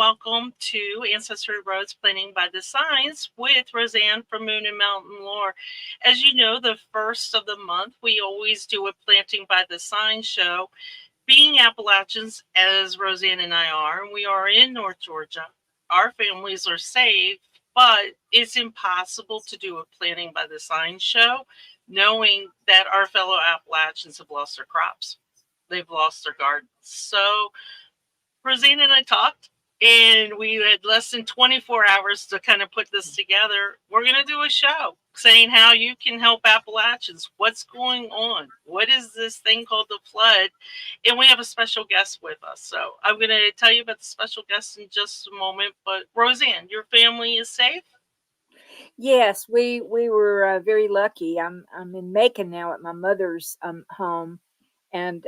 welcome to Ancestry Roads Planting by the Signs with Rosann from Moon and Mountain Lore. As you know, the first of the month, we always do a Planting by the Signs show. Being Appalachians, as Rosann and I are, and we are in North Georgia, our families are safe, but it's impossible to do a Planting by the Signs show knowing that our fellow Appalachians have lost their crops. They've lost their gardens. So Rosann and I talked, and we had less than 24 hours to kind of put this together. We're going to do a show saying how you can help Appalachians. What's going on? What is this thing called the flood? And we have a special guest with us. So I'm going to tell you about the special guest in just a moment. But Rosann, your family is safe? Yes, we were very lucky. I'm in Macon now at my mother's home, and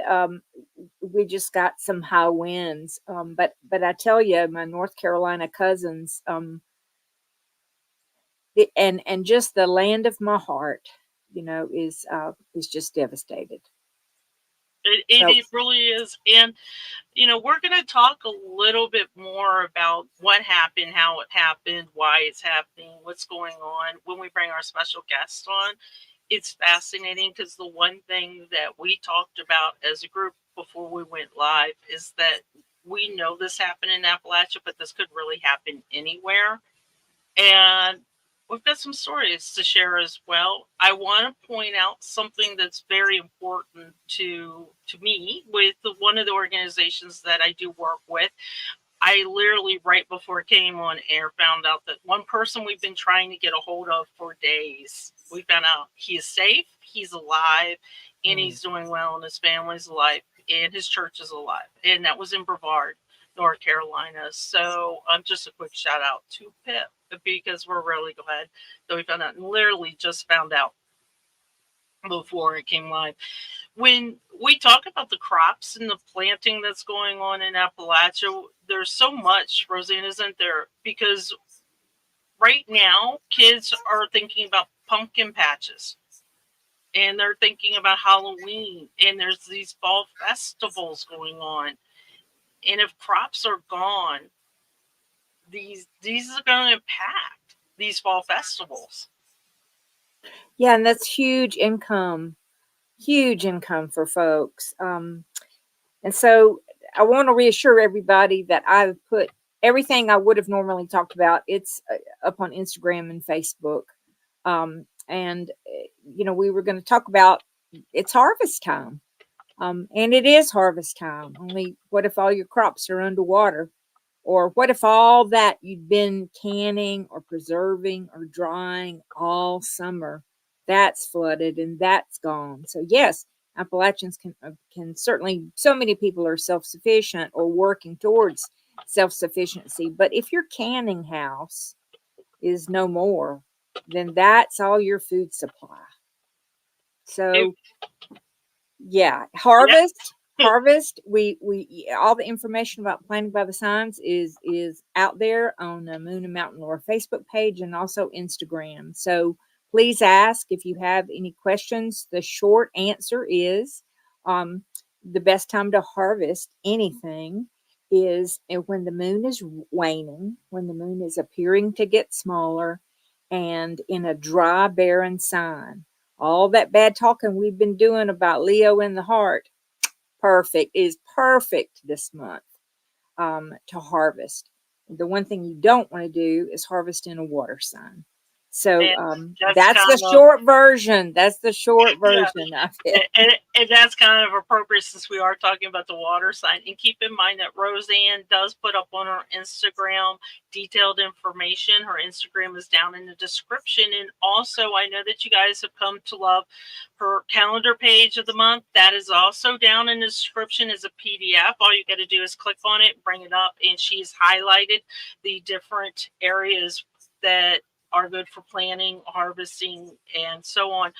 we just got some high winds. But I tell you, my North Carolina cousins, and just the land of my heart, is just devastated. It really is. And, we're going to talk a little bit more about what happened, how it happened, why it's happening, what's going on when we bring our special guest on. It's fascinating because the one thing that we talked about as a group before we went live is that we know this happened in Appalachia, but this could really happen anywhere. And we've got some stories to share as well. I want to point out something that's very important to me with one of the organizations that I do work with. I literally, right before it came on air, found out that one person we've been trying to get a hold of for days, we found out he is safe, he's alive, and he's doing well, and his family's alive, and his church is alive. And that was in Brevard, North Carolina. So just a quick shout out to Pip, because we're really glad that we found out, and literally just found out before it came live. When we talk about the crops and the planting that's going on in Appalachia, there's so much, Rosann, isn't there? Because right now, kids are thinking about pumpkin patches, and they're thinking about Halloween, and there's these fall festivals going on. And if crops are gone, these are going to impact these fall festivals. Yeah, and that's huge income for folks. And so I want to reassure everybody that I've put everything I would have normally talked about. It's up on Instagram and Facebook. And we were going to talk about it's harvest time. And it is harvest time. Only what if all your crops are underwater? Or what if all that you've been canning or preserving or drying all summer, that's flooded and that's gone? So yes, Appalachians can certainly, so many people are self-sufficient or working towards self-sufficiency. But if your canning house is no more, then that's all your food supply. So yeah, harvest. We all the information about Planting by the Signs is out there on the Moon and Mountain Lore Facebook page and also Instagram. So please ask if you have any questions. The short answer is the best time to harvest anything is when the moon is waning, when the moon is appearing to get smaller, and in a dry, barren sign. All that bad talking we've been doing about Leo in the heart is perfect this month to harvest. The one thing you don't want to do is harvest in a water sign. So that's the short version. That's the short version of it. And that's kind of appropriate since we are talking about the water sign. And keep in mind that Rosann does put up on her Instagram detailed information. Her Instagram is down in the description. And also, I know that you guys have come to love her calendar page of the month. That is also down in the description as a PDF. All you got to do is click on it, bring it up, and she's highlighted the different areas that are good for planting, harvesting, and so on.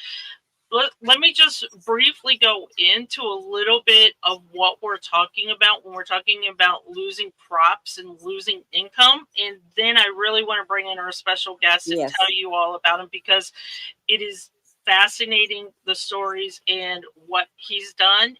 Let me just briefly go into a little bit of what we're talking about when we're talking about losing crops and losing income. And then I really want to bring in our special guest and tell you all about him, because it is fascinating, the stories and what he's done.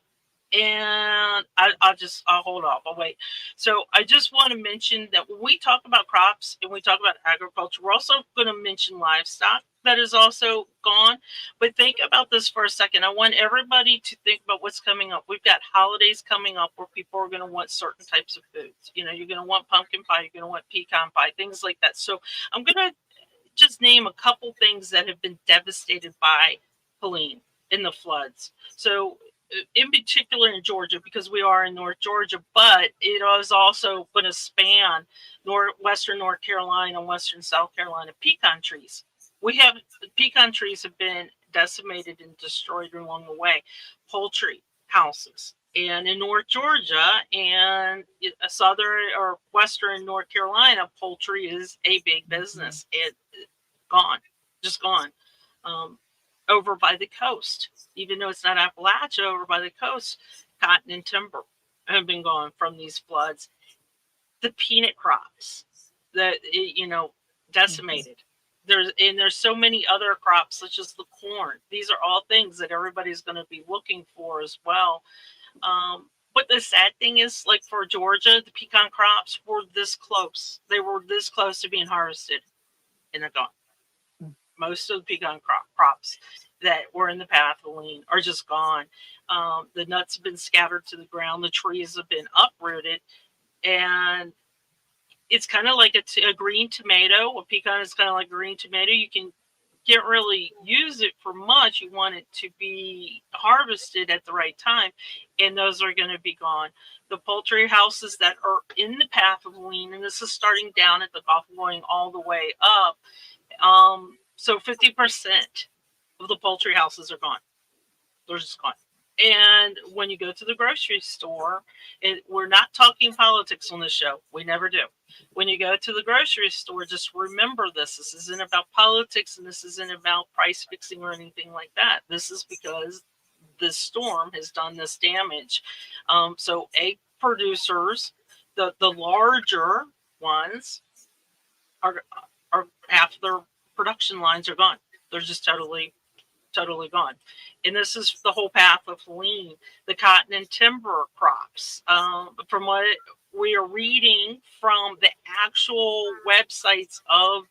And I'll hold off. I'll wait. So I just want to mention that when we talk about crops and we talk about agriculture, we're also going to mention livestock that is also gone. But think about this for a second. I want everybody to think about what's coming up. We've got holidays coming up where people are going to want certain types of foods. You know, you're going to want pumpkin pie, you're going to want pecan pie, things like that. So I'm going to just name a couple things that have been devastated by Helene in the floods. So in particular in Georgia, because we are in North Georgia, but it is also going to span western North Carolina and western South Carolina. Pecan trees. Pecan trees have been decimated and destroyed along the way. Poultry houses. And in North Georgia and southern or western North Carolina, poultry is a big business. It gone, just gone. Over by the coast, even though it's not Appalachia, over by the coast, cotton and timber have been gone from these floods. The peanut crops that decimated. There's so many other crops such as the corn. These are all things that everybody's going to be looking for as well. But the sad thing is, like for Georgia, the pecan crops were this close. They were this close to being harvested, and they're gone. Most of the pecan crops that were in the path of Helene are just gone. The nuts have been scattered to the ground. The trees have been uprooted. And it's kind of like a green tomato. A pecan is kind of like a green tomato. You can't really use it for much. You want it to be harvested at the right time. And those are going to be gone. The poultry houses that are in the path of Helene, and this is starting down at the Gulf going all the way up. So 50% of the poultry houses are gone. They're just gone. And when you go to the grocery store, we're not talking politics on this show. We never do. When you go to the grocery store, just remember this. This isn't about politics, and this isn't about price fixing or anything like that. This is because this storm has done this damage. So egg producers, the larger ones, are half their production lines are gone. They're just totally gone. And this is the whole path of Helene. The cotton and timber crops. From what we are reading from the actual websites of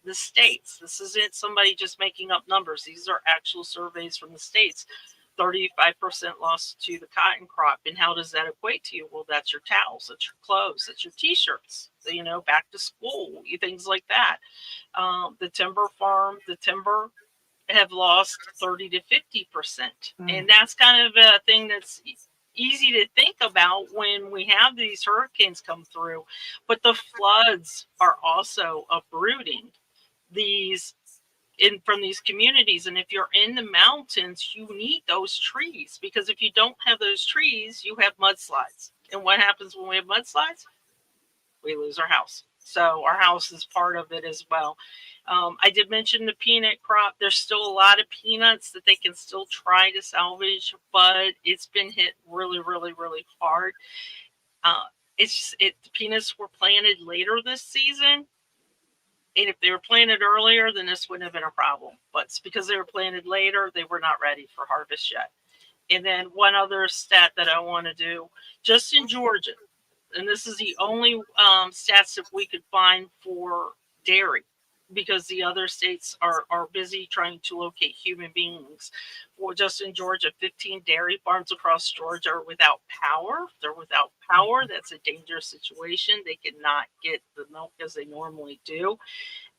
the states, this isn't somebody just making up numbers. These are actual surveys from the states. 35% lost to the cotton crop. And how does that equate to you? Well, that's your towels, that's your clothes, that's your t-shirts, back to school, things like that. The timber have lost 30 to 50%. And that's kind of a thing that's easy to think about when we have these hurricanes come through. But the floods are also uprooting from these communities. And if you're in the mountains, you need those trees, because if you don't have those trees, you have mudslides. And what happens when we have mudslides? We lose our house. So our house is part of it as well. I did mention the peanut crop. There's still a lot of peanuts that they can still try to salvage, but it's been hit really, really, really hard. The peanuts were planted later this season. And if they were planted earlier, then this wouldn't have been a problem. But it's because they were planted later, they were not ready for harvest yet. And then one other stat that I want to do, just in Georgia, and this is the only stats that we could find for dairy, because the other states are busy trying to locate human beings. Well, just in Georgia, 15 dairy farms across Georgia are without power. If they're without power, that's a dangerous situation. They cannot get the milk as they normally do.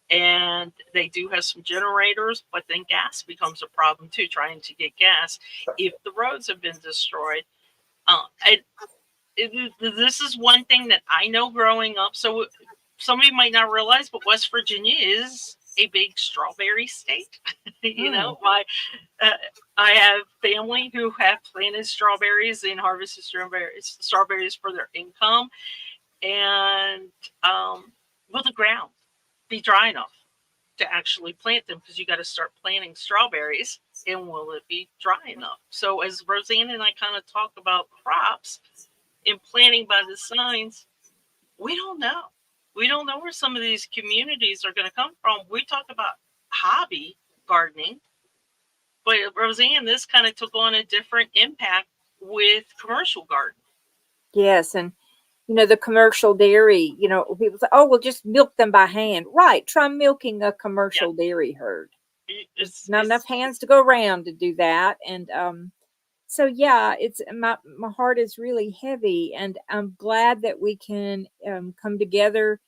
And they do have some generators, but then gas becomes a problem too, trying to get gas if the roads have been destroyed. This is one thing that I know growing up. So somebody might not realize, but West Virginia is a big strawberry state. I have family who have planted strawberries and harvested strawberries for their income. And will the ground be dry enough to actually plant them? Because you got to start planting strawberries, and will it be dry enough? So as Rosann and I kind of talk about crops and planting by the signs, we don't know. We don't know where some of these communities are going to come from. We talk about hobby gardening, but Rosann, this kind of took on a different impact with commercial garden. Yes, and the commercial dairy, people say, oh, well, just milk them by hand. Right. Try milking a commercial dairy herd. There's not enough hands to go around to do that. And so, yeah, it's my heart is really heavy, and I'm glad that we can come together,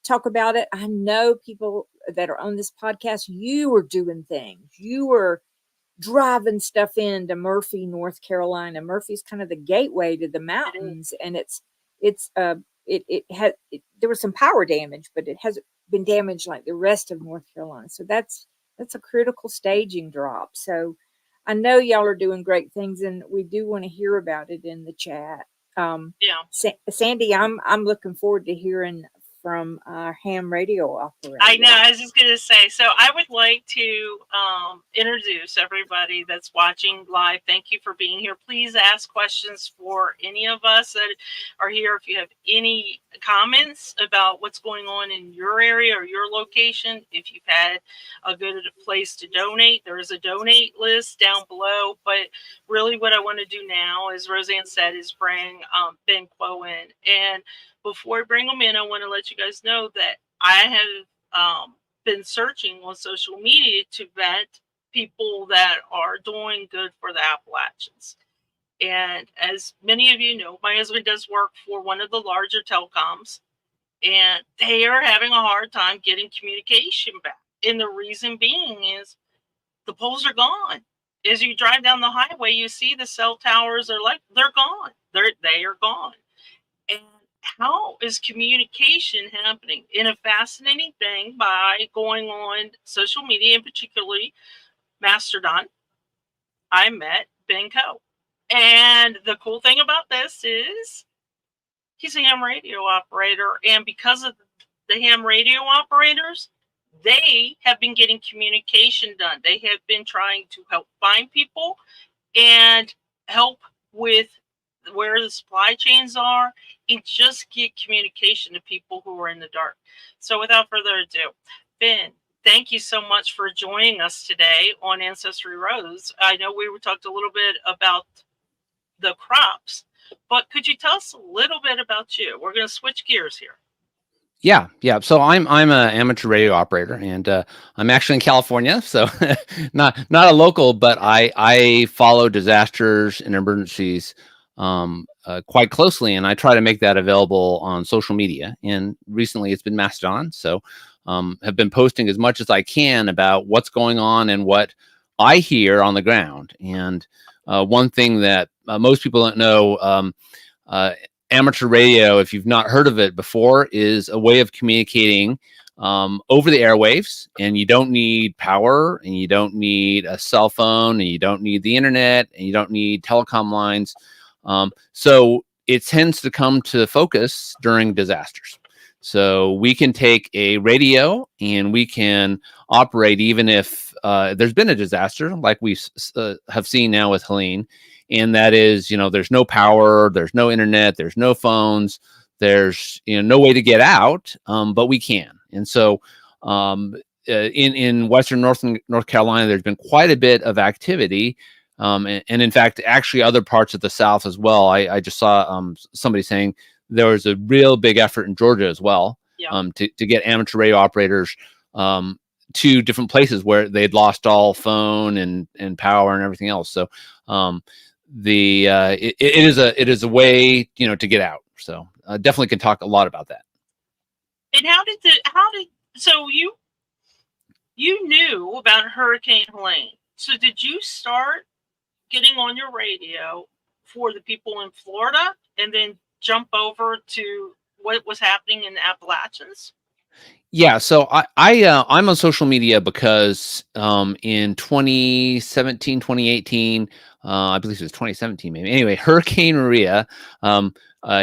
talk about it. I know people that are on this podcast, you were doing things. You were driving stuff into Murphy, North Carolina. Murphy's kind of the gateway to the mountains, and there was some power damage, but it hasn't been damaged like the rest of North Carolina. So that's a critical staging drop. So I know y'all are doing great things, and we do want to hear about it in the chat. Sandy, I'm looking forward to hearing from our ham radio operator. I know, I was just going to say, so I would like to introduce everybody that's watching live. Thank you for being here. Please ask questions for any of us that are here. If you have any comments about what's going on in your area or your location, if you've had a good place to donate, there is a donate list down below. But really what I want to do now, as Rosann said, is bring Ben Quo in. And before I bring them in, I want to let you guys know that I have been searching on social media to vet people that are doing good for the Appalachians. And as many of you know, my husband does work for one of the larger telecoms, and they are having a hard time getting communication back. And the reason being is the poles are gone. As you drive down the highway, you see the cell towers are like, they're gone. They are gone. And how is communication happening? In a fascinating thing, by going on social media, and particularly Mastodon, I met Ben Quo. And the cool thing about this is he's a ham radio operator. And because of the ham radio operators, they have been getting communication done. They have been trying to help find people and help with where the supply chains are, and just get communication to people who are in the dark. So without further ado, Ben, thank you so much for joining us today on Ancestry Rose. I know we talked a little bit about the crops, but could you tell us a little bit about you? We're going to switch gears here. Yeah. So I'm an amateur radio operator, and I'm actually in California, so not a local, but I follow disasters and emergencies quite closely, and I try to make that available on social media. And recently it's been Mastodon, so have been posting as much as I can about what's going on and what I hear on the ground. And one thing that most people don't know, amateur radio, if you've not heard of it before, is a way of communicating over the airwaves, and you don't need power, and you don't need a cell phone, and you don't need the internet, and you don't need telecom lines. So it tends to come to focus during disasters. So we can take a radio and we can operate even if there's been a disaster, like we have seen now with Helene. And that is, there's no power, there's no internet, there's no phones, there's no way to get out, but we can. And so in Western North Carolina, there's been quite a bit of activity. And in fact, actually other parts of the South as well. I just saw somebody saying there was a real big effort in Georgia as well, to get amateur radio operators to different places where they'd lost all phone and power and everything else. So it is a way to get out. So definitely can talk a lot about that. And so you knew about Hurricane Helene. So did you start getting on your radio for the people in Florida and then jump over to what was happening in the Appalachians? Yeah, so I'm on social media because in 2017, 2018, I believe it was 2017 maybe. Anyway, Hurricane Maria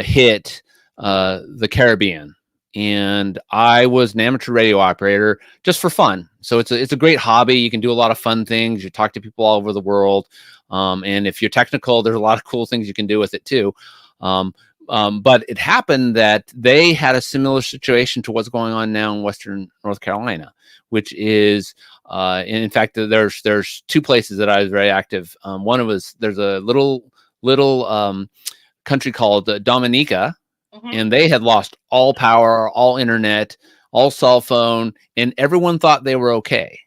hit the Caribbean, and I was an amateur radio operator just for fun. So it's a great hobby. You can do a lot of fun things. You talk to people all over the world, and if you're technical, there's a lot of cool things you can do with it too. But it happened that they had a similar situation to what's going on now in Western North Carolina, which is, in fact, there's two places that I was very active. One was there's a little little country called Dominica, Mhm. and they had lost all power, all internet, all cell phone, and everyone thought they were okay,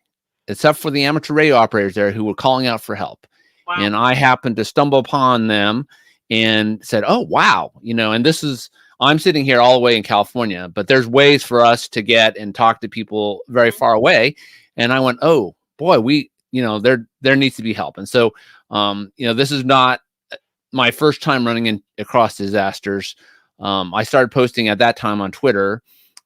except for the amateur radio operators there who were calling out for help. Wow. And I happened to stumble upon them and said, "Oh, wow." And this is, I'm sitting here all the way in California, but there's ways for us to get and talk to people very Mhm. far away. And I went, "Oh boy, there needs to be help." And so, this is not my first time running across disasters. I started posting at that time on Twitter,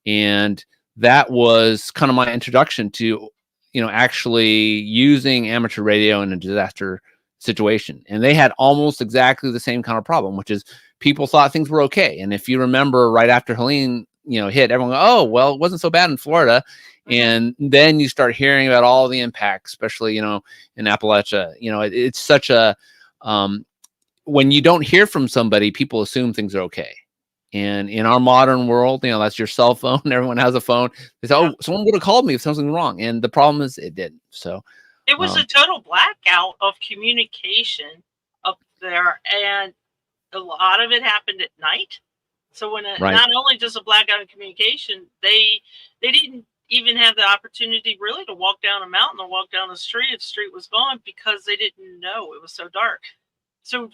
and that was kind of my introduction to, actually using amateur radio in a disaster situation. And they had almost exactly the same kind of problem, which is people thought things were okay. And if you remember, right after Helene, hit, everyone go, "Oh, well, it wasn't so bad in Florida." And then you start hearing about all the impacts, especially, in Appalachia. It's such a, when you don't hear from somebody, people assume things are okay. And in our modern world, that's your cell phone. Everyone has a phone. They say, "Oh, someone would have called me if something wrong." And the problem is it didn't. So it was a total blackout of communication up there, and a lot of it happened at night. So when right. not only just a blackout of communication, they didn't even have the opportunity really to walk down a mountain or walk down the street if the street was gone, because they didn't know, it was so dark. So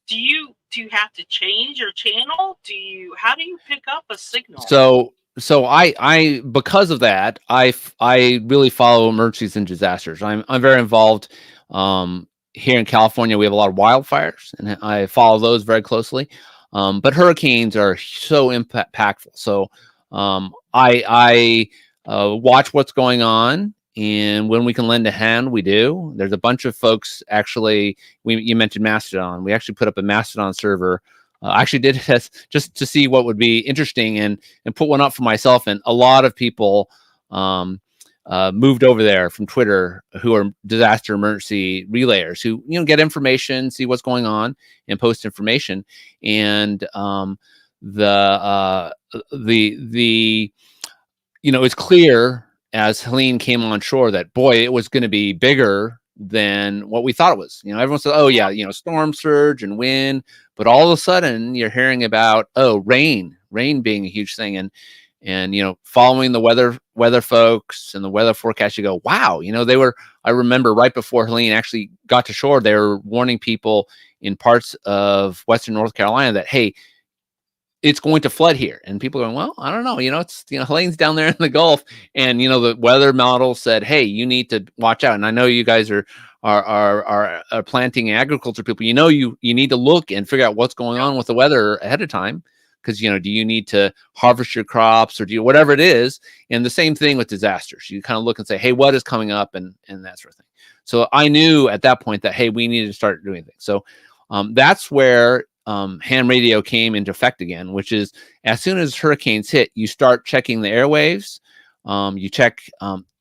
do you have to change your channel? How do you pick up a signal? So I because of that, I really follow emergencies and disasters. I'm very involved. Here in California, we have a lot of wildfires, and I follow those very closely. But hurricanes are so impactful. So I watch what's going on, and when we can lend a hand, we do. There's a bunch of folks, actually. You mentioned Mastodon. We actually put up a Mastodon server. I actually did this just to see what would be interesting, and put one up for myself. And a lot of people moved over there from Twitter, who are disaster emergency relayers, who get information, see what's going on, and post information. And it's clear as Helene came on shore that, boy, it was going to be bigger than what we thought it was. Everyone said, "Oh yeah, storm surge and wind," but all of a sudden you're hearing about, rain being a huge thing. And following the weather folks and the weather forecast, you go, wow, I remember right before Helene actually got to shore, they were warning people in parts of Western North Carolina that, hey, it's going to flood here. And people are going, well, I don't know, it's, Helene's down there in the Gulf, and, the weather model said, hey, you need to watch out. And I know you guys are planting agriculture people, you need to look and figure out what's going on with the weather ahead of time. Because, do you need to harvest your crops, or do you, whatever it is? And the same thing with disasters. You kind of look and say, hey, what is coming up, and that sort of thing. So I knew at that point that, hey, we needed to start doing things. So that's where ham radio came into effect again, which is, as soon as hurricanes hit, you start checking the airwaves. You check,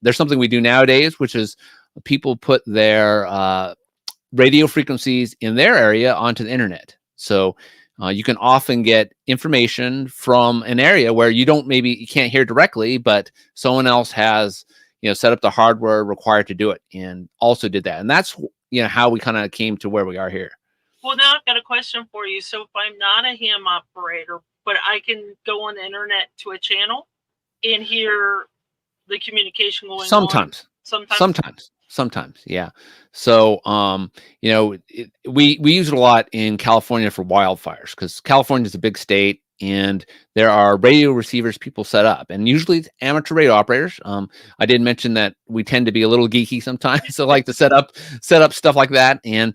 there's something we do nowadays, which is people put their radio frequencies in their area onto the internet. So you can often get information from an area where you can't hear directly, but someone else has, set up the hardware required to do it, and also did that. And that's, how we kind of came to where we are here. Well, now I've got a question for you. So if I'm not a ham operator, but I can go on the internet to a channel and hear the communication going on. Sometimes, yeah. So we use it a lot in California for wildfires, because California is a big state, and there are radio receivers people set up, and usually it's amateur radio operators. I did mention that we tend to be a little geeky sometimes, so like to set up stuff like that. And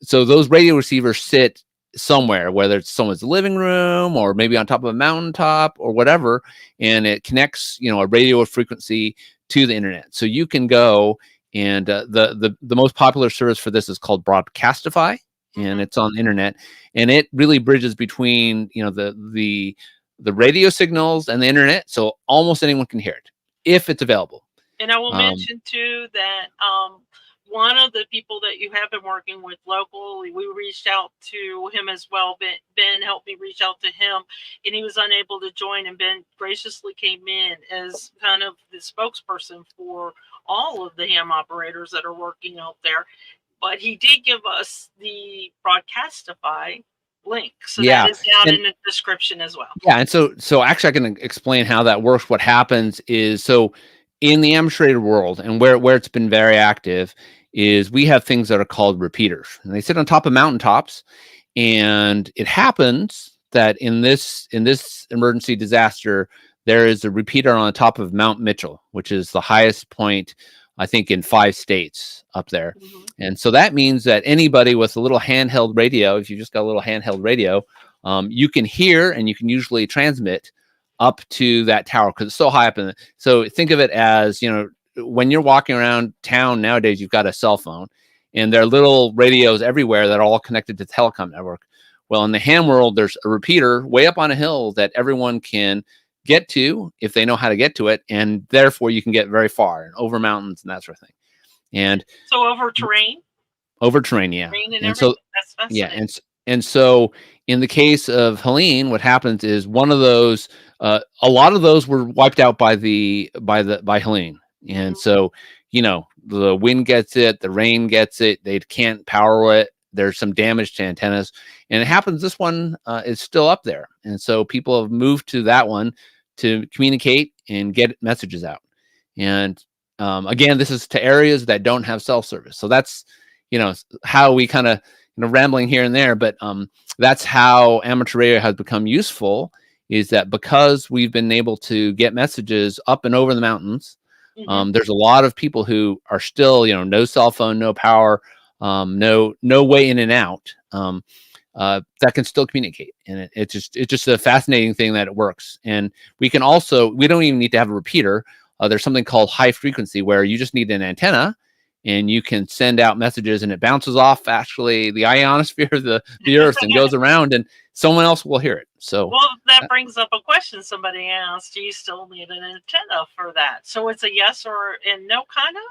so those radio receivers sit somewhere, whether it's someone's living room or maybe on top of a mountaintop or whatever, and it connects, a radio frequency to the internet. So you can go, and the most popular service for this is called Broadcastify, and it's on the internet, and it really bridges between the radio signals and the internet, so almost anyone can hear it if it's available. And I will mention too that one of the people that you have been working with locally, we reached out to him as well. Ben helped me reach out to him, and he was unable to join, and Ben graciously came in as kind of the spokesperson for all of the ham operators that are working out there. but he did give us the Broadcastify link, so Yeah. that is down And- in the description as well. Yeah, and so actually I can explain how that works. What happens is, so in the amateur radio world, and where it's been very active, is we have things that are called repeaters, and they sit on top of mountaintops. And it happens that in this emergency disaster, there is a repeater on the top of Mount Mitchell, which is the highest point, I think, in 5 states up there. Mhm. And so that means that anybody with a little handheld radio, if you just got a little handheld radio, you can hear and you can usually transmit up to that tower because it's so high up in the, so think of it as, you know, when you're walking around town nowadays, you've got a cell phone and there are little radios everywhere that are all connected to the telecom network. Well, in the ham world, there's a repeater way up on a hill that everyone can get to if they know how to get to it, and therefore you can get very far and over mountains and that sort of thing. And So over terrain, yeah. terrain and And so everything. That's fascinating. yeah, and so in the case of Helene, what happens is one of those, a lot of those were wiped out by Helene, and so, you know, the wind gets it, the rain gets it, they can't power it. There's some damage to antennas, and it happens. This one is still up there, and so people have moved to that one to communicate and get messages out. And again, this is to areas that don't have cell service. So that's, you know, how we kind of, you know, rambling here and there, but that's how amateur radio has become useful, is that because we've been able to get messages up and over the mountains, there's a lot of people who are still, you know, no cell phone, no power, no way in and out, that can still communicate. And it's just a fascinating thing that it works. And we can also, we don't even need to have a repeater. There's something called high frequency where you just need an antenna and you can send out messages and it bounces off actually the ionosphere of the earth and goes around and someone else will hear it. So, well, that brings up a question somebody asked: do you still need an antenna for that? So it's a yes or and no kind of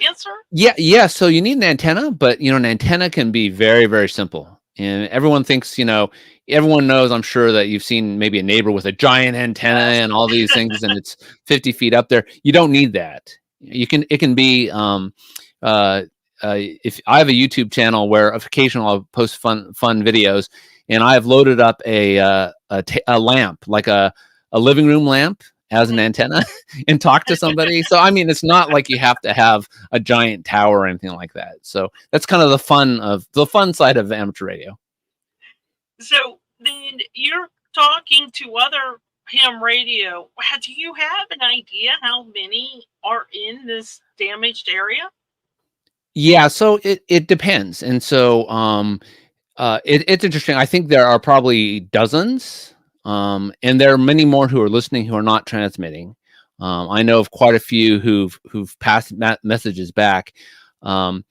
answer. Yeah. So you need an antenna, but you know, an antenna can be very, very simple. And everyone thinks, you know, everyone knows, I'm sure, that you've seen maybe a neighbor with a giant antenna and all these things, and it's 50 feet up there. You don't need that. It can be, if I have a YouTube channel where occasionally I'll post fun videos, and I've loaded up a lamp, like a living room lamp, as an antenna and talk to somebody. So, I mean, it's not like you have to have a giant tower or anything like that. So that's kind of the fun side of amateur radio. So then you're talking to other ham radio. Do you have an idea how many are in this damaged area? Yeah, so it depends. And so it's interesting. I think there are probably dozens. And there are many more who are listening who are not transmitting. I know of quite a few who've passed messages back. And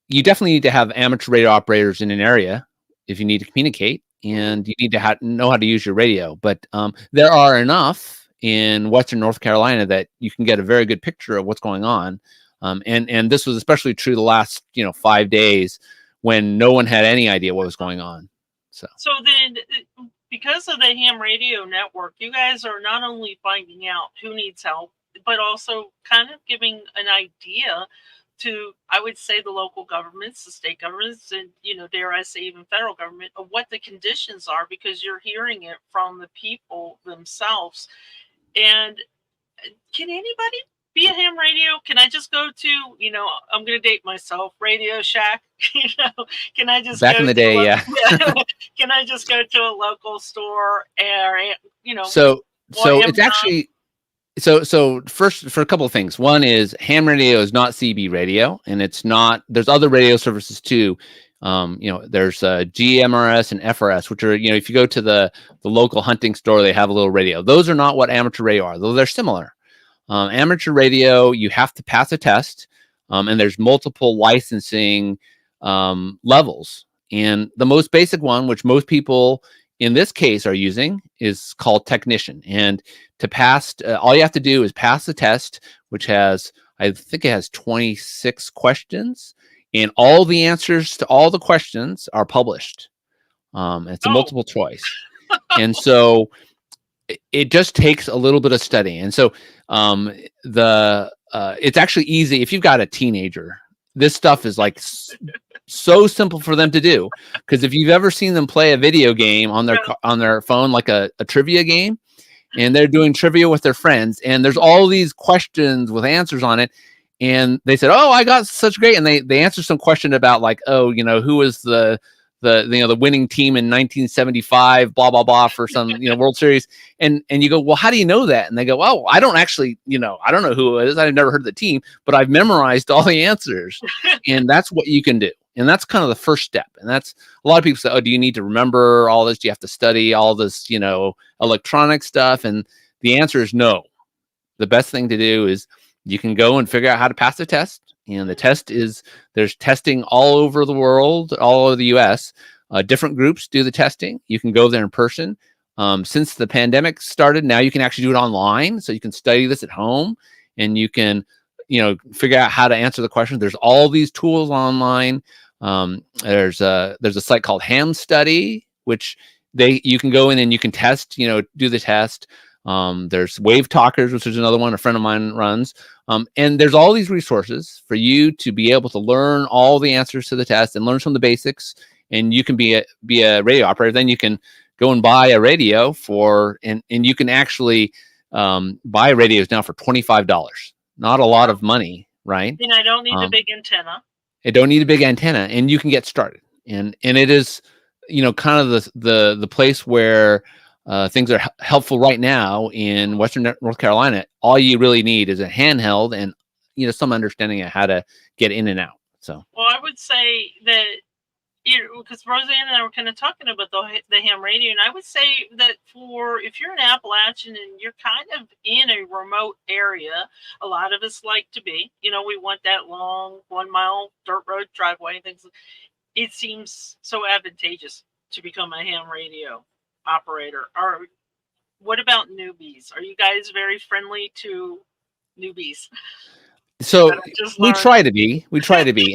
you definitely need to have amateur radio operators in an area if you need to communicate, and you need to know how to use your radio. But there are enough in Western North Carolina that you can get a very good picture of what's going on. And this was especially true the last 5 days when no one had any idea what was going on. So then, because of the ham radio network, you guys are not only finding out who needs help, but also kind of giving an idea to, I would say, the local governments, the state governments, and, dare I say, even federal government, of what the conditions are, because you're hearing it from the people themselves. And can anybody be a ham radio? Can I just go to, I'm going to date myself, Radio Shack? Can I just back in the day, yeah. Can I just go to a local store and, So it's actually, so first, for a couple of things. One is ham radio is not CB radio, and it's not, there's other radio services too. There's GMRS and FRS, which are, if you go to the local hunting store, they have a little radio. Those are not what amateur radio are, though they're similar. Amateur radio, you have to pass a test, and there's multiple licensing levels. And the most basic one, which most people in this case are using, is called technician. And to pass, all you have to do is pass the test, which has, I think it has 26 questions, and all the answers to all the questions are published. It's a multiple choice. And so it just takes a little bit of study. And so it's actually easy if you've got a teenager. this stuff is like so simple for them to do. Because if you've ever seen them play a video game on their phone, like a trivia game, and they're doing trivia with their friends, and there's all these questions with answers on it, and they said, "Oh, I got such great," and they answered some question about like, "Oh, who was the winning team in 1975, blah blah blah, for some World Series," and you go, "Well, how do you know that?" And they go, "Well, I don't actually, I don't know who it is. I've never heard of the team, but I've memorized all the answers," and that's what you can do. And that's kind of the first step. And that's a lot of people say, "Oh, do you need to remember all this? Do you have to study all this, electronic stuff?" And the answer is no. The best thing to do is you can go and figure out how to pass the test. And the test is, there's testing all over the world, all over the US. Different groups do the testing. You can go there in person. Since the pandemic started, now you can actually do it online. So you can study this at home, and you can, figure out how to answer the questions. There's all these tools online. There's a site called Ham Study, which you can go in and you can test, do the test. There's Wave Talkers, which is another one a friend of mine runs. And there's all these resources for you to be able to learn all the answers to the test and learn some of the basics. And you can be a radio operator. Then you can go and buy a radio and you can actually buy radios now for $25. Not a lot of money, right? And I don't need a big antenna. I don't need a big antenna, and you can get started. And it is, kind of the place where things are helpful right now in Western North Carolina. All you really need is a handheld and some understanding of how to get in and out. So, well, I would say that, because Rosann and I were kind of talking about the ham radio, and I would say that if you're an Appalachian and you're kind of in a remote area, a lot of us like to be, we want that long 1 mile dirt road driveway and things. It seems so advantageous to become a ham radio operator. Or what about newbies? Are you guys very friendly to newbies? So we try to be,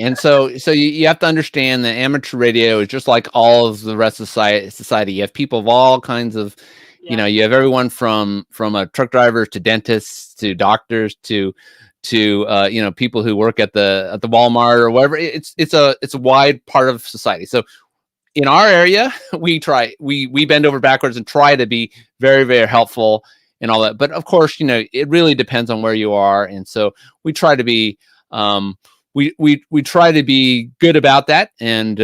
and so you have to understand that amateur radio is just like all of the rest of society. You have people of all kinds of, you have everyone from truck drivers to dentists to doctors to people who work at the Walmart or whatever. It's a wide part of society. So in our area, we bend over backwards and try to be very, very helpful and all that. But of course, it really depends on where you are. And so we try to be, we try to be good about that. And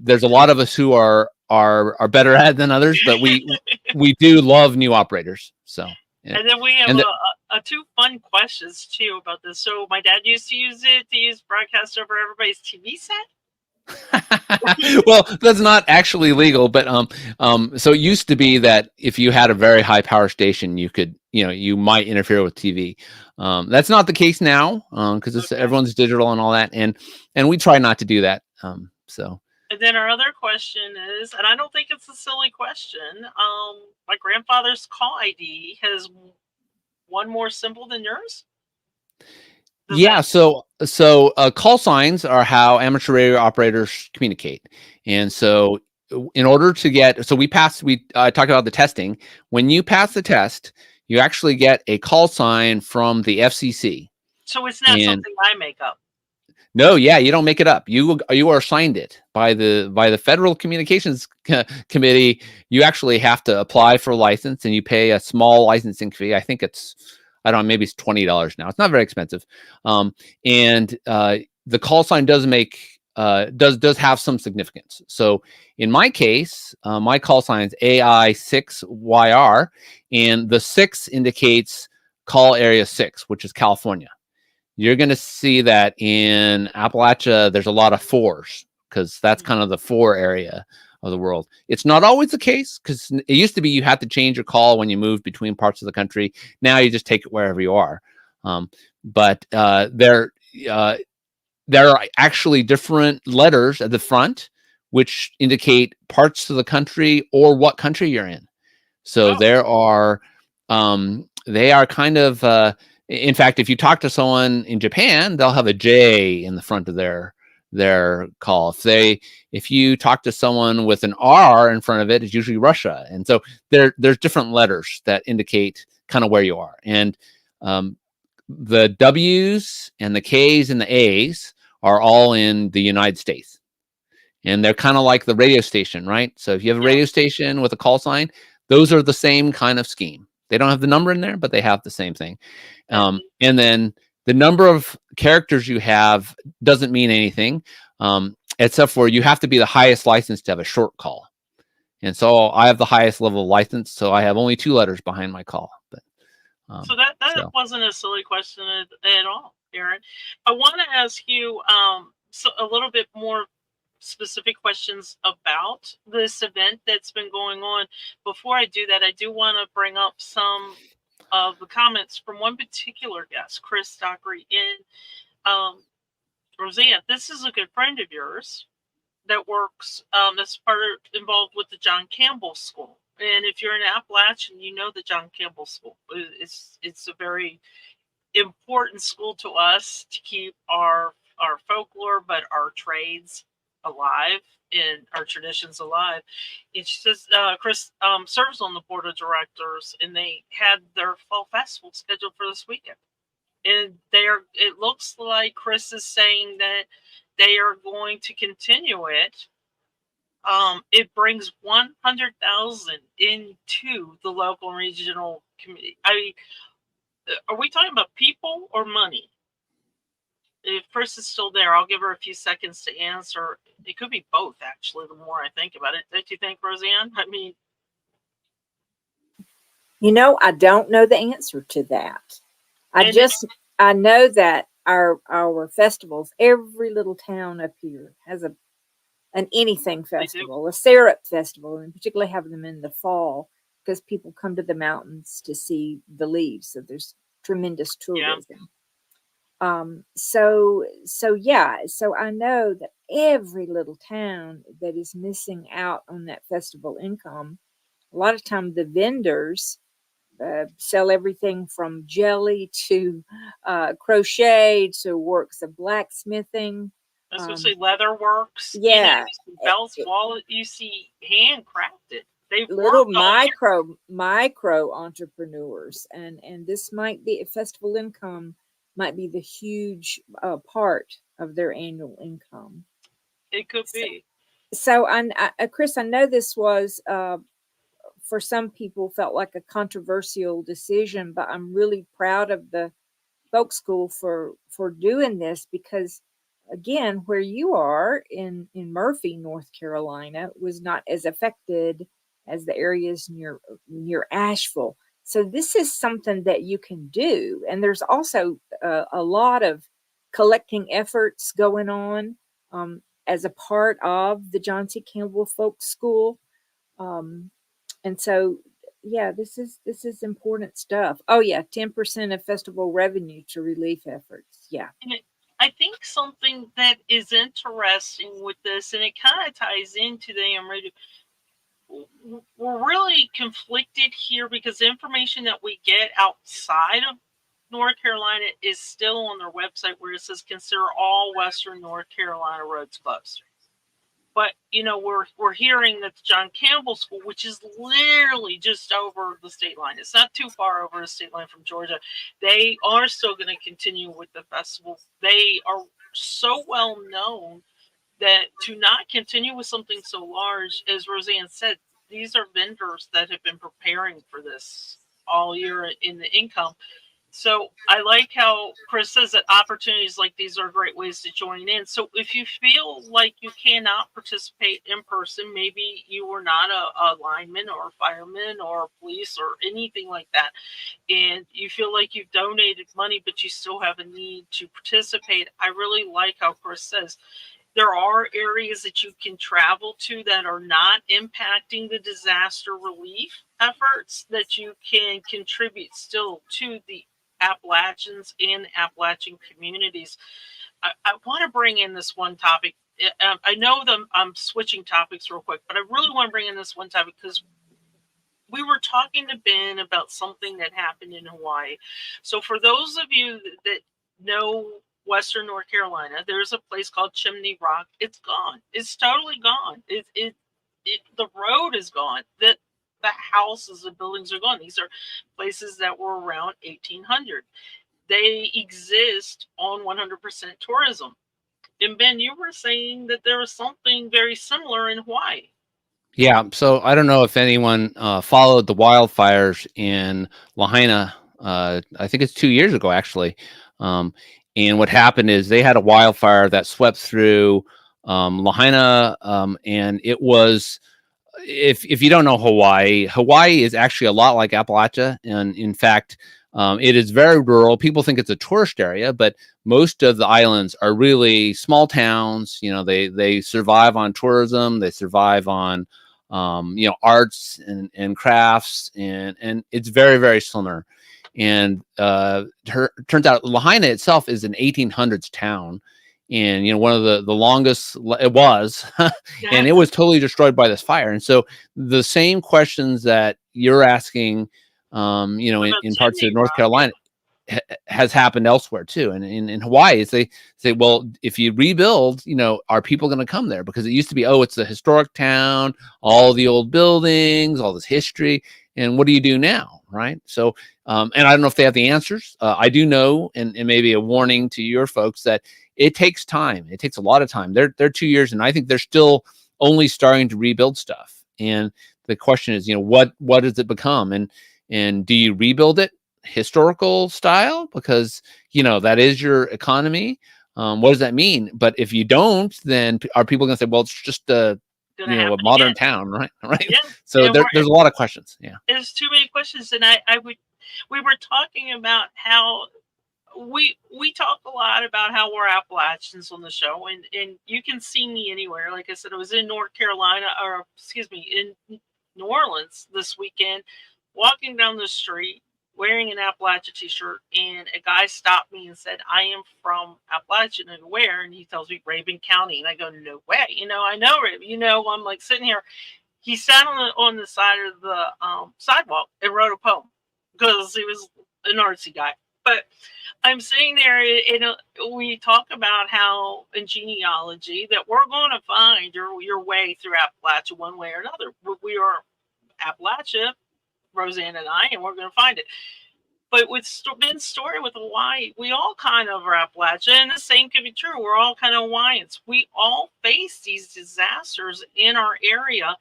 there's a lot of us who are better at it than others, but we do love new operators. So, yeah. And then we have two fun questions too about this. So my dad used to use broadcast over everybody's TV set. Well, that's not actually legal, but so it used to be that if you had a very high power station, you could, you might interfere with TV. That's not the case now, because everyone's digital and all that, and we try not to do that. So. And then our other question is, and I don't think it's a silly question. My grandfather's call ID has one more symbol than yours. Yeah, so call signs are how amateur radio operators communicate. And so in order to get, we talked about the testing. When you pass the test, you actually get a call sign from the FCC. So it's not something I make up. No, yeah, you don't make it up. You are assigned it by the Federal Communications Committee. You actually have to apply for a license, and you pay a small licensing fee. I think maybe it's $20 now. It's not very expensive. And the call sign does have some significance. So in my case, my call sign is AI6YR, and the 6 indicates call area 6, which is California. You're going to see that in Appalachia, there's a lot of 4s, because that's kind of the 4 area of the world. It's not always the case, because it used to be you had to change your call when you moved between parts of the country. Now you just take it wherever you are. But there are actually different letters at the front which indicate parts of the country or what country you're in. So they are kind of in fact, if you talk to someone in Japan, they'll have a J in the front of their call. If you talk to someone with an R in front of it, it's usually Russia. And so there's different letters that indicate kind of where you are. And the W's and the K's and the A's are all in the United States. And they're kind of like the radio station, right? So if you have a radio station with a call sign, those are the same kind of scheme. They don't have the number in there, but they have the same thing. And then the number of characters you have doesn't mean anything, except for you have to be the highest license to have a short call. And so I have the highest level of license, so I have only 2 letters behind my call. But so that wasn't a silly question at all, Aaron. I want to ask you so a little bit more specific questions about this event that's been going on. Before I do that, I do want to bring up some of the comments from one particular guest, Chris Dockery. Rosann, this is a good friend of yours that works that's involved with the John Campbell School. And if you're an Appalachian, you know the John Campbell School. It's a very important school to us to keep our folklore, but our trades alive and our traditions alive. It's just Chris serves on the board of directors, and they had their fall festival scheduled for this weekend. And it looks like Chris is saying that they are going to continue it. It brings 100,000 into the local and regional community. Are we talking about people or money? If Chris is still there, I'll give her a few seconds to answer. It could be both, actually, the more I think about it. Don't you think, Rosann? I mean, I don't know the answer to that. I know that our festivals, every little town up here has an anything festival, a syrup festival, and particularly have them in the fall because people come to the mountains to see the leaves. So there's tremendous tourism. So I know that every little town that is missing out on that festival income, a lot of times the vendors sell everything from jelly to crochet to works of blacksmithing. I was going to say leather works. Yeah. Bells, wallet, you see handcrafted. They've little micro entrepreneurs. And this might be a festival income, might be the huge part of their annual income. It could be. So, Chris, I know this was for some people felt like a controversial decision, but I'm really proud of the folk school for doing this because, again, where you are in Murphy, North Carolina, was not as affected as the areas near Asheville. So this is something that you can do. And there's also a lot of collecting efforts going on as a part of the John C. Campbell Folk School. And so, yeah, this is important stuff. Oh, yeah, 10% of festival revenue to relief efforts. Yeah. And I think something that is interesting with this, and it kind of ties into the AM radio, we're really conflicted here because the information that we get outside of North Carolina is still on their website where it says consider all Western North Carolina roads closed. But, we're hearing that the John Campbell School, which is literally just over the state line, it's not too far over the state line from Georgia, they are still going to continue with the festival. They are so well known that to not continue with something so large, as Rosann said, these are vendors that have been preparing for this all year in the income. So I like how Chris says that opportunities like these are great ways to join in. So if you feel like you cannot participate in person, maybe you were not a lineman or a fireman or a police or anything like that, and you feel like you've donated money, but you still have a need to participate, I really like how Chris says there are areas that you can travel to that are not impacting the disaster relief efforts that you can contribute still to the Appalachians and Appalachian communities. I want to bring in this one topic. I know I'm switching topics real quick, but I really want to bring in this one topic because we were talking to Ben about something that happened in Hawaii. So for those of you that know Western North Carolina, there's a place called Chimney Rock. It's gone. It's totally gone. The road is gone. The houses, the buildings are gone. These are places that were around 1800. They exist on 100% tourism. And Ben, you were saying that there was something very similar in Hawaii. Yeah, so I don't know if anyone followed the wildfires in Lahaina. I think it's 2 years ago, actually. And what happened is they had a wildfire that swept through Lahaina, and it was, if you don't know Hawaii, Hawaii is actually a lot like Appalachia, and in fact, it is very rural. People think it's a tourist area, but most of the islands are really small towns. You know, they survive on tourism. They survive on arts and crafts, and it's very, very similar. And turns out Lahaina itself is an 1800s town, and one of the longest it was, and it was totally destroyed by this fire. And so the same questions that you're asking, in parts of North Carolina, has happened elsewhere too. And in Hawaii, they say, well, if you rebuild, are people going to come there? Because it used to be, oh, it's a historic town, all the old buildings, all this history. And what do you do now? Right. So, and I don't know if they have the answers. I do know, and maybe a warning to your folks, that it takes time. It takes a lot of time. They're 2 years, and I think they're still only starting to rebuild stuff. And the question is, what does it become? And do you rebuild it historical style, because that is your economy? What does that mean? But if you don't, then are people going to say, well, it's just a modern town, right? Yeah. So there's a lot of questions. Yeah, there's too many questions. And we were talking about how we talk a lot about how we're Appalachians on the show, and you can see me anywhere. Like I said, I was in North Carolina, or excuse me, in New Orleans this weekend, walking down the street wearing an Appalachia t-shirt, and a guy stopped me and said, I am from Appalachia, and where? And he tells me Rabun County, and I go, no way. I know, I'm like sitting here. He sat on the side of the sidewalk and wrote a poem because he was an artsy guy. But I'm sitting there, and we talk about how in genealogy that we're going to find your way through Appalachia one way or another. We are Appalachia, Rosann and I, and we're going to find it. But with Ben's story with Hawaii, we all kind of are Appalachia, and the same could be true. We're all kind of Hawaiians. We all face these disasters in our area,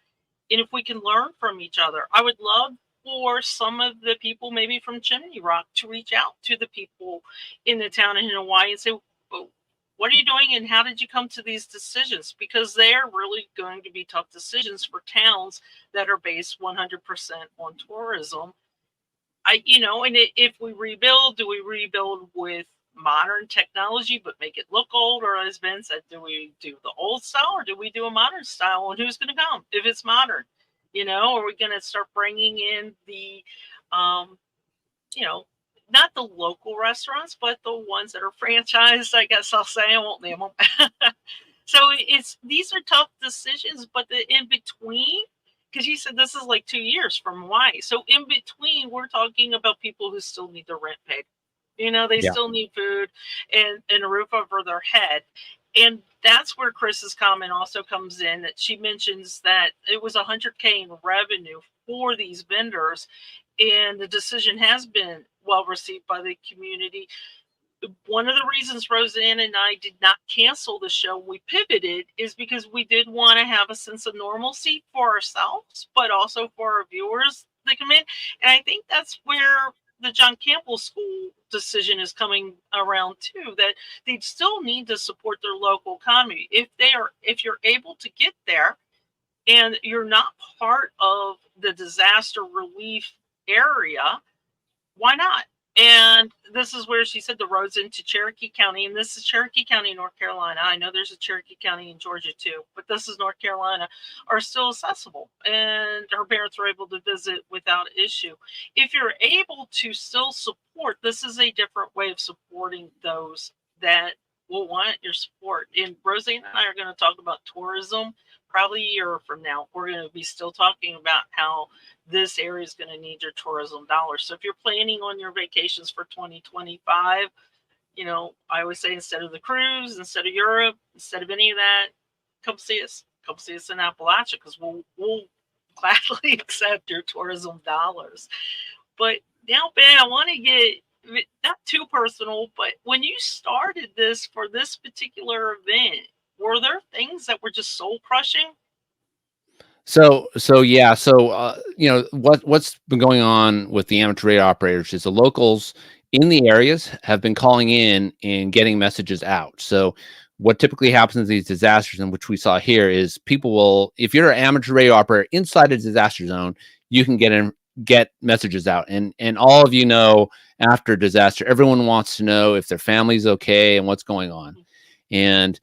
and if we can learn from each other, I would love for some of the people maybe from Chimney Rock to reach out to the people in the town in Hawaii and say, what are you doing and how did you come to these decisions? Because they are really going to be tough decisions for towns that are based 100% on tourism. And if we rebuild, do we rebuild with modern technology but make it look old? Or as Ben said, do we do the old style or do we do a modern style? And who's going to come if it's modern? Are we going to start bringing in the, not the local restaurants, but the ones that are franchised, I guess I'll say. I won't name them. So these are tough decisions, but the in between, because you said this is like 2 years from Hawaii. So in between, we're talking about people who still need their rent paid. They still need food and a roof over their head. And that's where Chris's comment also comes in, that she mentions that it was $100K in revenue for these vendors. And the decision has been well received by the community. One of the reasons Rosann and I did not cancel the show, we pivoted, is because we did want to have a sense of normalcy for ourselves, but also for our viewers that come in. And I think that's where the John Campbell School decision is coming around too, that they still need to support their local economy. If you're able to get there and you're not part of the disaster relief area, why not? And this is where she said the roads into Cherokee County, and this is Cherokee County, North Carolina. I know there's a Cherokee County in Georgia too, but this is North Carolina, are still accessible, and her parents were able to visit without issue. If you're able to still support, this is a different way of supporting those that will want your support. And Rosann and I are going to talk about tourism probably a year from now. We're going to be still talking about how this area is going to need your tourism dollars. So if you're planning on your vacations for 2025, I always say, instead of the cruise, instead of Europe, instead of any of that, come see us. Come see us in Appalachia, because we'll gladly accept your tourism dollars. But now, Ben, I want to get not too personal, but when you started this for this particular event, were there things that were just soul crushing? So yeah, you know what's been going on with the amateur radio operators is the locals in the areas have been calling in and getting messages out. So what typically happens in these disasters, in which we saw here, is people will, if you're an amateur radio operator inside a disaster zone, you can get messages out, and all of you know, after disaster, everyone wants to know if their family's okay and what's going on, and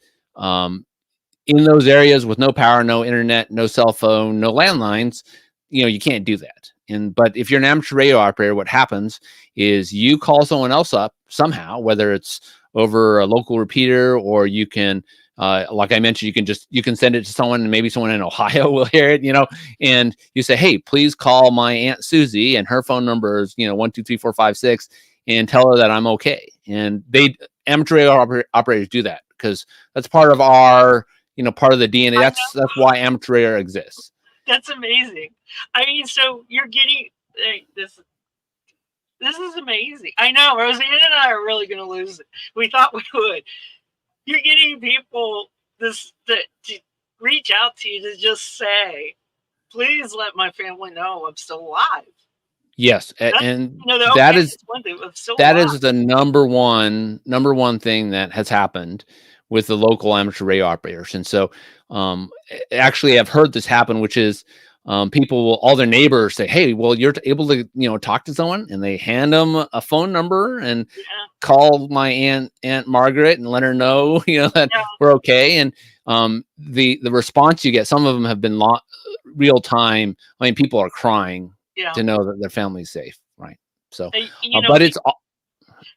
in those areas with no power, no internet, no cell phone, no landlines, you know, you can't do that. But if you're an amateur radio operator, what happens is you call someone else up somehow, whether it's over a local repeater, or you can, like I mentioned, you can send it to someone, and maybe someone in Ohio will hear it, you know, and you say, hey, please call my Aunt Susie, and her phone number is, you know, 12345 and tell her that I'm okay. And amateur radio operators do that because that's part of our, you know, part of the DNA. That's why amateur radio exists. That's amazing. I mean, so you're getting this. This is amazing. I know Rosann and I are really going to lose it. We thought we would. You're getting people to reach out to you to just say, "Please let my family know I'm still alive." Yes, and you know, that is one thing. That is the number one thing that has happened with the local amateur radio operators. And so actually I've heard this happen, which is people will, all their neighbors say, hey, well, you're able to, you know, talk to someone, and they hand them a phone number and call my aunt Margaret and let her know, you know, that we're okay. And the response you get, some of them have been real time. I mean, people are crying to know that their family's safe. Right. So, you know, but it's,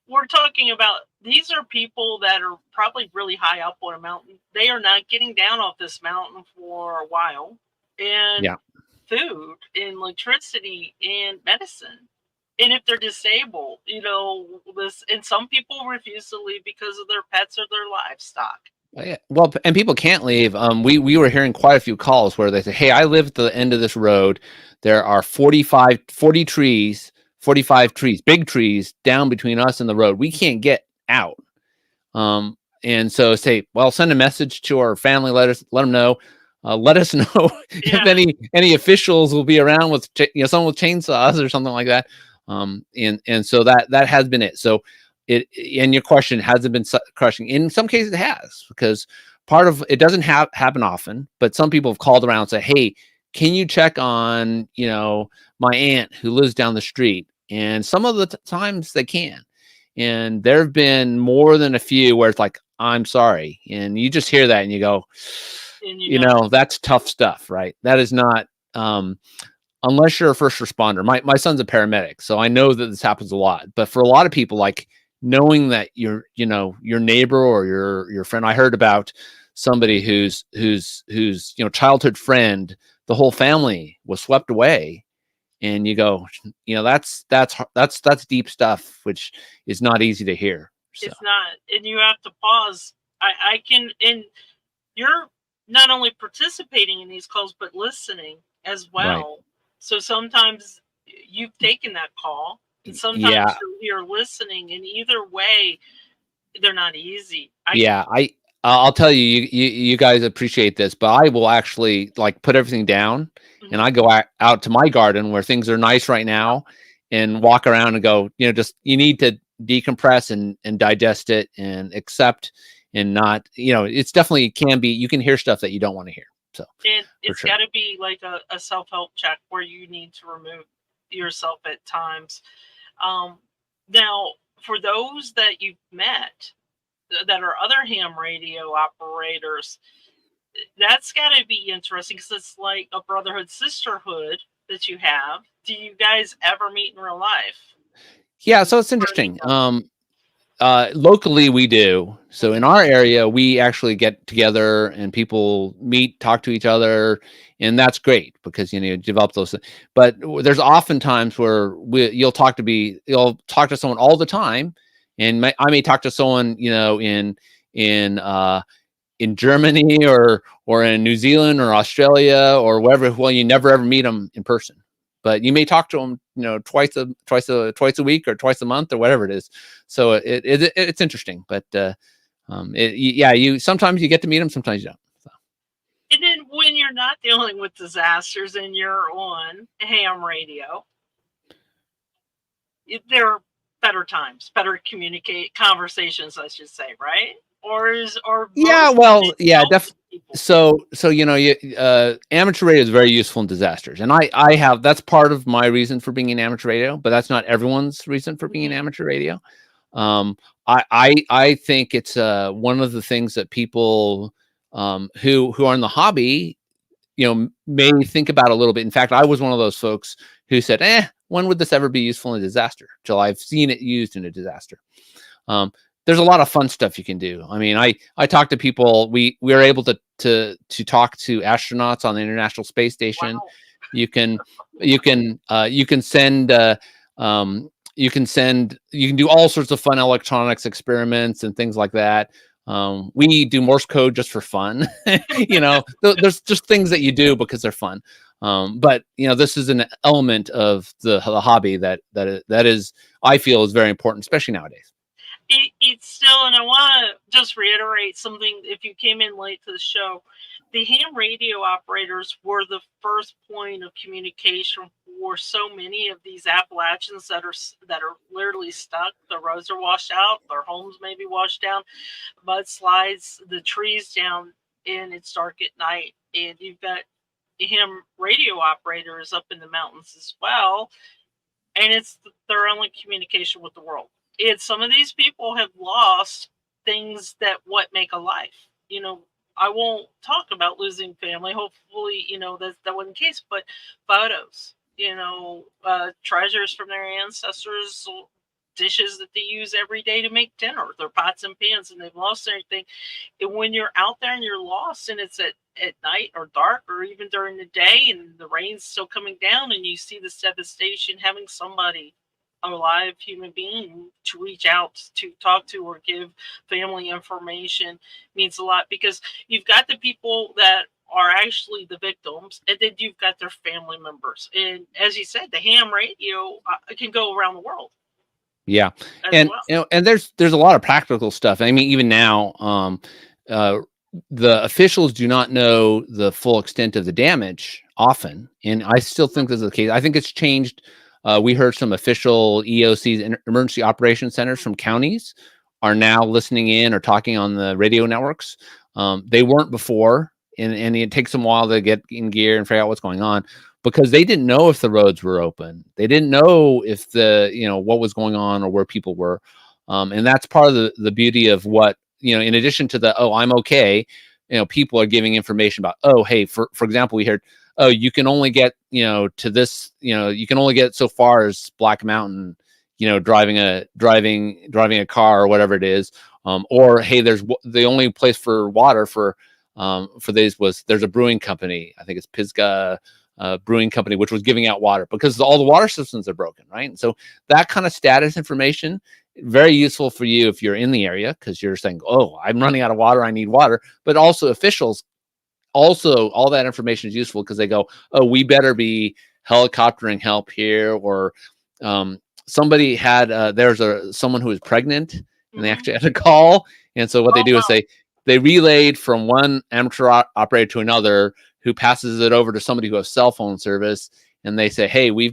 we're talking about, these are people that are probably really high up on a mountain. They are not getting down off this mountain for a while, and food and electricity and medicine. And if they're disabled, you know, and some people refuse to leave because of their pets or their livestock. Well, and people can't leave. We were hearing quite a few calls where they say, hey, I live at the end of this road. There are 45 trees, big trees down between us and the road. We can't get out. And so say, well, send a message to our family. Let them know. Let us know if any officials will be around with, you know, someone with chainsaws or something like that. And so that has been it. So and your question, has it been crushing? In some cases it has, because part of it doesn't happen often, but some people have called around and said, hey, can you check on, you know, my aunt who lives down the street? And some of the times they can. And there have been more than a few where it's like, I'm sorry. And you just hear that and you go, you know, that's tough stuff, right? That is not, unless you're a first responder. My son's a paramedic, so I know that this happens a lot. But for a lot of people, like knowing that your neighbor or your friend, I heard about somebody whose you know, childhood friend, the whole family was swept away, and you go, you know, that's deep stuff, which is not easy to hear. So. It's not, and you have to pause. I can, and you're not only participating in these calls, but listening as well. Right. So sometimes you've taken that call, and sometimes you're listening, and either way, they're not easy. I'll tell you, you guys appreciate this, but I will actually like put everything down, and I go out to my garden where things are nice right now, and walk around and go, you know, just, you need to decompress and digest it and accept, and not, you know, it's definitely can be, you can hear stuff that you don't want to hear. So it's got to be like a self-help check where you need to remove yourself at times. Now, for those that you've met that are other ham radio operators, that's got to be interesting, because it's like a brotherhood, sisterhood that you have. Do you guys ever meet in real life? Yeah, so it's interesting. Locally we do. So in our area, we actually get together and people meet, talk to each other, and that's great because, you know, you develop those things. But there's often times where you'll talk to someone all the time, and I may talk to someone, you know, in Germany or in New Zealand or Australia or wherever. Well, you never ever meet them in person. but you may talk to them, twice a week or twice a month or whatever it is. So it's interesting, but you sometimes you get to meet them, sometimes you don't. So. And then when you're not dealing with disasters and you're on ham radio, there are better times, better conversations, I should say, right? Definitely. So amateur radio is very useful in disasters, and I have, that's part of my reason for being in amateur radio, but that's not everyone's reason for being in amateur radio. I think it's one of the things that people who are in the hobby may think about a little bit. In fact, I was one of those folks who said, when would this ever be useful in a disaster? Till I've seen it used in a disaster. There's a lot of fun stuff you can do. I mean, I talk to people. We are able to talk to astronauts on the International Space Station. Wow. You can do all sorts of fun electronics experiments and things like that. We do Morse code just for fun. There's just things that you do because they're fun. But this is an element of the hobby that is, I feel, is very important, especially nowadays. It's still, and I want to just reiterate something. If you came in late to the show, the ham radio operators were the first point of communication for so many of these Appalachians that are literally stuck. The roads are washed out, their homes may be washed down, mudslides, the trees down, and it's dark at night. And you've got ham radio operators up in the mountains as well, and it's their only communication with the world. And some of these people have lost things that what make a life. I won't talk about losing family. Hopefully, that wasn't the case. But photos, treasures from their ancestors, dishes that they use every day to make dinner, their pots and pans, and they've lost everything. And when you're out there and you're lost, and it's at night or dark or even during the day, and the rain's still coming down, and you see the devastation, having somebody, a live human being, to reach out to, talk to, or give family information means a lot, because you've got the people that are actually the victims, and then you've got their family members. And as you said, the ham radio can go around the world. Yeah, and and there's a lot of practical stuff. I mean, even now, the officials do not know the full extent of the damage often, and I still think this is the case. I think it's changed. We heard some official EOCs, emergency operations centers from counties, are now listening in or talking on the radio networks. They weren't before, and it takes them a while to get in gear and figure out what's going on, because they didn't know if the roads were open. They didn't know if what was going on or where people were. And that's part of the beauty of what, in addition to I'm okay, people are giving information about, hey, for example, we heard, you can only get, to this, you can only get so far as Black Mountain, driving a car or whatever it is. Or, hey, there's the only place for water for these was, there's a brewing company. I think it's Pisgah Brewing Company, which was giving out water because all the water systems are broken. Right. And so that kind of status information, very useful for you if you're in the area, because you're saying, I'm running out of water, I need water. But also officials, all that information is useful because they go, we better be helicoptering help here, or somebody had there's someone who was pregnant, and they actually had to call. And so what they do is they relayed from one amateur operator to another, who passes it over to somebody who has cell phone service, and they say, hey, we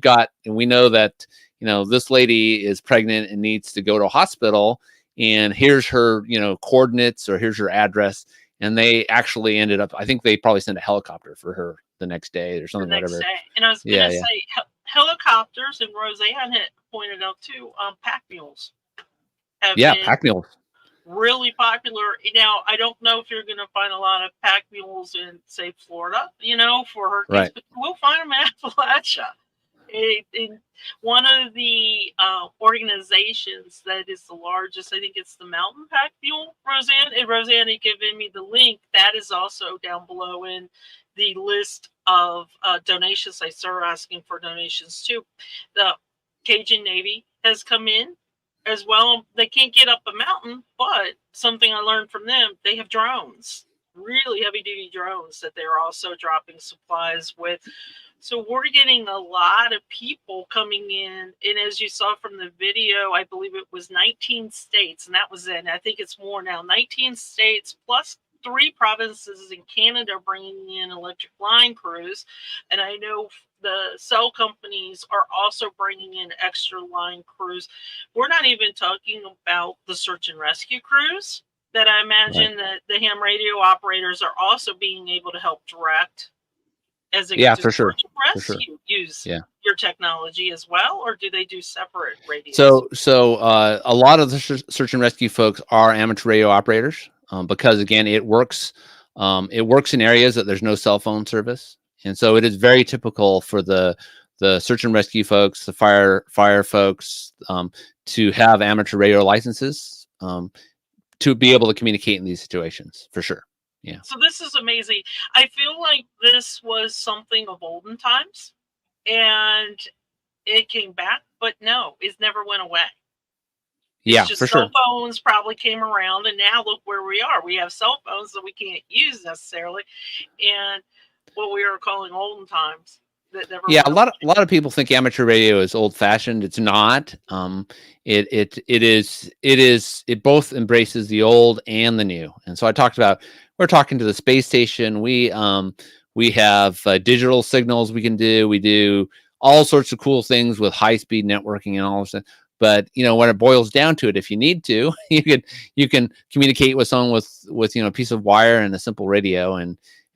know that this lady is pregnant and needs to go to a hospital, and here's her coordinates, or here's her address. And they actually ended up, I think they probably sent a helicopter for her the next day or something, whatever. And I was going to say, helicopters, and Rosann had pointed out too, pack mules. Pack mules. Really popular. Now, I don't know if you're going to find a lot of pack mules in, say, Florida, for hurricanes, right, but we'll find them in Appalachia. In one of the organizations that is the largest, I think it's the Mountain Pack Mule, Rosann had given me the link. That is also down below in the list of donations. I started asking for donations too. The Cajun Navy has come in as well. They can't get up a mountain, but something I learned from them, they have drones. really heavy duty drones that they're also dropping supplies with. So we're getting a lot of people coming in. And as you saw from the video, I believe it was 19 states, and that was it. And I think it's more now, 19 states plus 3 provinces in Canada bringing in electric line crews. And I know the cell companies are also bringing in extra line crews. We're not even talking about the search and rescue crews that I imagine that the ham radio operators are also being able to help direct as they Yeah, do for sure. search and rescue. Use your technology as well, or do they do separate radios? So a lot of the search and rescue folks are amateur radio operators, because again, it works in areas that there's no cell phone service. And so it is very typical for the search and rescue folks, the fire folks, to have amateur radio licenses, to be able to communicate in these situations, for sure. Yeah. So this is amazing. I feel like this was something of olden times, and it came back, but no, it never went away. Yeah, just for cell sure. phones probably came around, and now look where we are. We have cell phones that we can't use necessarily, and what we are calling olden times. That never a lot of people think amateur radio is old fashioned. It's not. It both embraces the old and the new. And so we're talking to the space station. We have digital signals we can do. We do all sorts of cool things with high speed networking and all of that. But when it boils down to it, if you need to, you can communicate with someone with a piece of wire and a simple radio,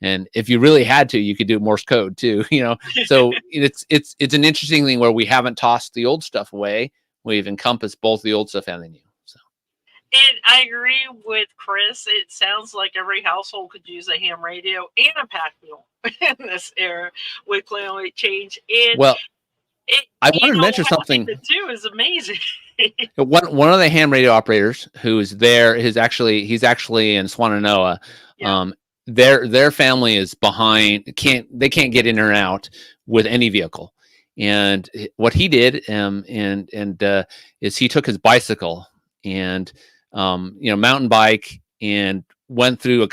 and if you really had to, you could do Morse code too. So it's an interesting thing where we haven't tossed the old stuff away. We've encompassed both the old stuff and the new. So, and I agree with Chris. It sounds like every household could use a ham radio and a pack mule in this era with climate change. And I want to mention something. The two is amazing. One of the ham radio operators who's there he's actually in Swannanoa. Yeah. Their family is behind. They can't get in or out with any vehicle. And what he did, is he took his bicycle and mountain bike and went through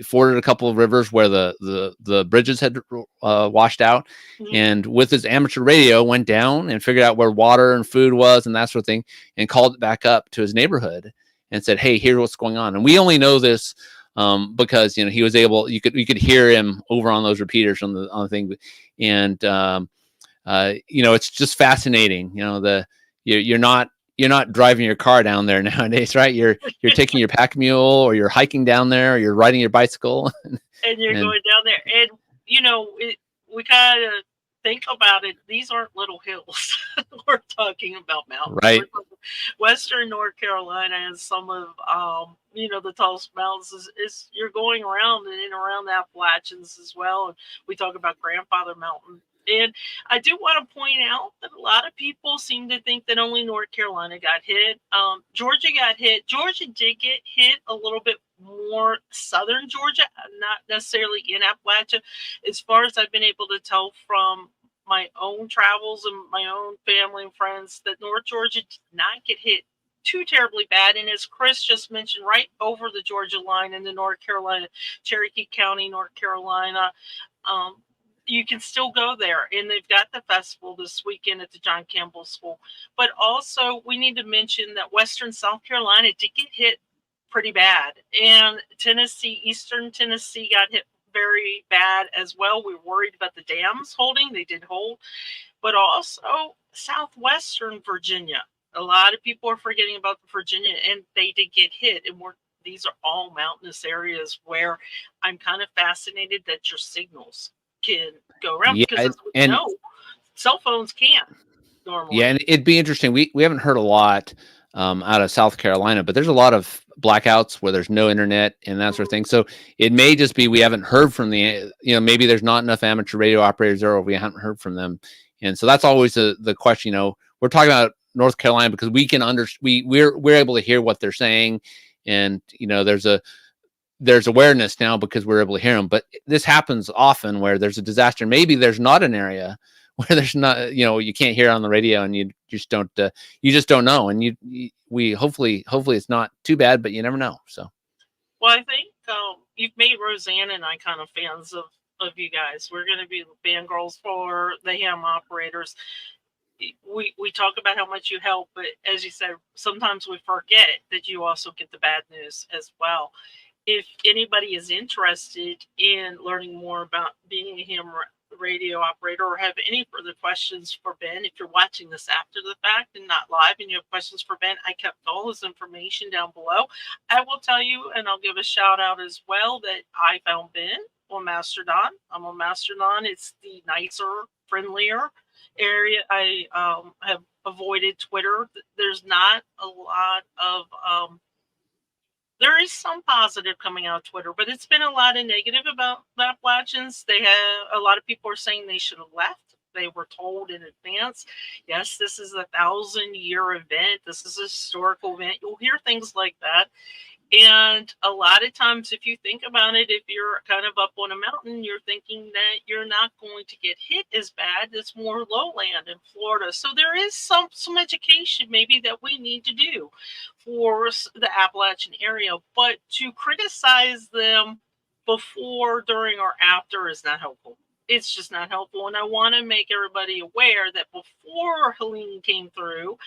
forded a couple of rivers where the bridges had washed out, and with his amateur radio went down and figured out where water and food was and that sort of thing, and called it back up to his neighborhood and said, "Hey, here's what's going on." And we only know this because he was able. You could hear him over on those repeaters on the thing, and it's just fascinating. You're not driving your car down there nowadays, right? You're taking your pack mule, or you're hiking down there, or you're riding your bicycle, and you're going down there. And we kind of think about it. These aren't little hills. We're talking about mountains, right? Western North Carolina has some of the tallest mountains. Is you're going around and in around the Appalachians as well. And we talk about Grandfather Mountain. And I do want to point out that a lot of people seem to think that only North Carolina got hit. Georgia got hit. Georgia did get hit a little bit more southern Georgia, not necessarily in Appalachia. As far as I've been able to tell from my own travels and my own family and friends, that North Georgia did not get hit too terribly bad. And as Chris just mentioned, right over the Georgia line in the North Carolina, Cherokee County, North Carolina, you can still go there, and they've got the festival this weekend at the John Campbell School. But also, we need to mention that Western South Carolina did get hit pretty bad, and Tennessee, Eastern Tennessee got hit very bad as well. We were worried about the dams holding. They did hold. But also, Southwestern Virginia. A lot of people are forgetting about Virginia, and they did get hit, and these are all mountainous areas where I'm kind of fascinated that your signals can go around, because cell phones can't normally. Yeah, and it'd be interesting. We haven't heard a lot out of South Carolina, but there's a lot of blackouts where there's no internet and that sort of thing. So it may just be we haven't heard from maybe there's not enough amateur radio operators there, or we haven't heard from them. And so that's always the question. We're talking about North Carolina because we can we're able to hear what they're saying, and there's awareness now because we're able to hear them. But this happens often where there's a disaster. Maybe there's not an area where there's not, you can't hear on the radio, and you just don't know. And we hopefully it's not too bad, but you never know. So, well, I think, you've made Rosann and I kind of fans of you guys. We're going to be fangirls for the ham operators. We talk about how much you help, but as you said, sometimes we forget that you also get the bad news as well. If anybody is interested in learning more about being a ham radio operator or have any further questions for Ben, if you're watching this after the fact and not live and you have questions for Ben, I kept all his information down below. I will tell you, and I'll give a shout out as well, that I found Ben on Mastodon. I'm on Mastodon. It's the nicer, friendlier area. I have avoided Twitter. There's not a lot of there is some positive coming out of Twitter, but it's been a lot of negative about the Appalachians. They have a lot of people are saying they should have left. They were told in advance, yes, this is a 1,000-year event. This is a historical event. You'll hear things like that. And a lot of times, if you think about it, if you're kind of up on a mountain, you're thinking that you're not going to get hit as bad. It's more lowland in Florida. So there is some education maybe that we need to do for the Appalachian area. But to criticize them before, during, or after is not helpful. It's just not helpful. And I want to make everybody aware that before Helene came through,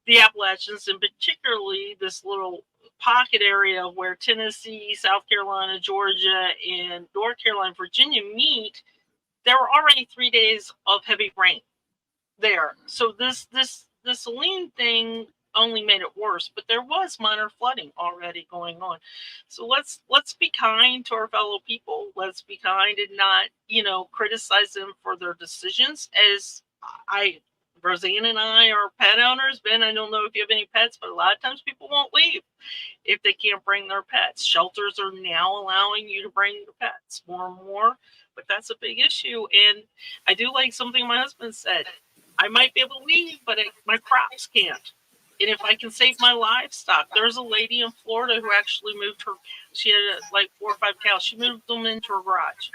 the Appalachians, and particularly this little pocket area where Tennessee, South Carolina, Georgia, and North Carolina, Virginia meet, there were already 3 days of heavy rain there. So this Helene thing only made it worse, but there was minor flooding already going on. So let's be kind to our fellow people. Let's be kind and not, criticize them for their decisions. As Rosann and I are pet owners. Ben, I don't know if you have any pets, but a lot of times people won't leave if they can't bring their pets. Shelters are now allowing you to bring your pets more and more, but that's a big issue. And I do like something my husband said. I might be able to leave, but my crops can't. And if I can save my livestock, there's a lady in Florida who actually she had like 4 or 5 cows. She moved them into her garage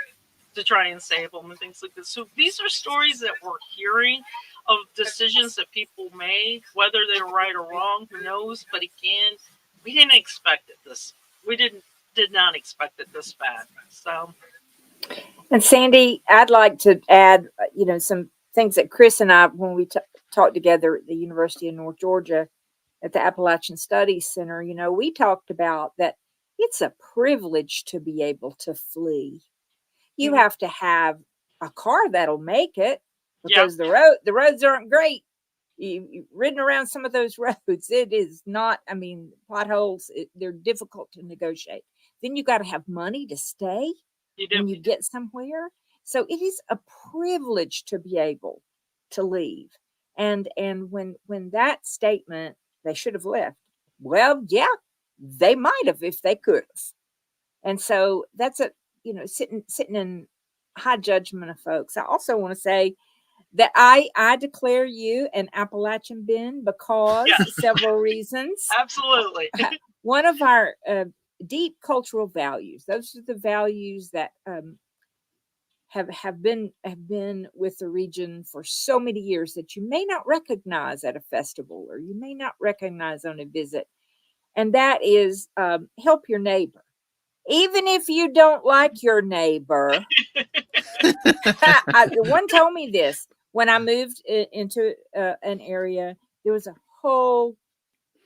to try and save them and things like this. So these are stories that we're hearing of decisions that people made, whether they're right or wrong, who knows? But again, we didn't expect it this. We did not expect it this bad. So, and Sandy, I'd like to add, some things that Chris and I, when we talked together at the University of North Georgia at the Appalachian Studies Center, we talked about that it's a privilege to be able to flee. You have to have a car that'll make it, because the roads aren't great. You've ridden around some of those roads. It is not, potholes, they're difficult to negotiate. Then you got to have money to stay when you get somewhere. So it is a privilege to be able to leave. And when that statement, they should have left. Well, yeah, they might have if they could have. And so that's sitting in high judgment of folks. I also want to say that I declare you an Appalachian, Ben, because several reasons. Absolutely. One of our deep cultural values. Those are the values that have been with the region for so many years that you may not recognize at a festival, or you may not recognize on a visit. And that is help your neighbor. Even if you don't like your neighbor. One told me this when I moved into an area. There was a whole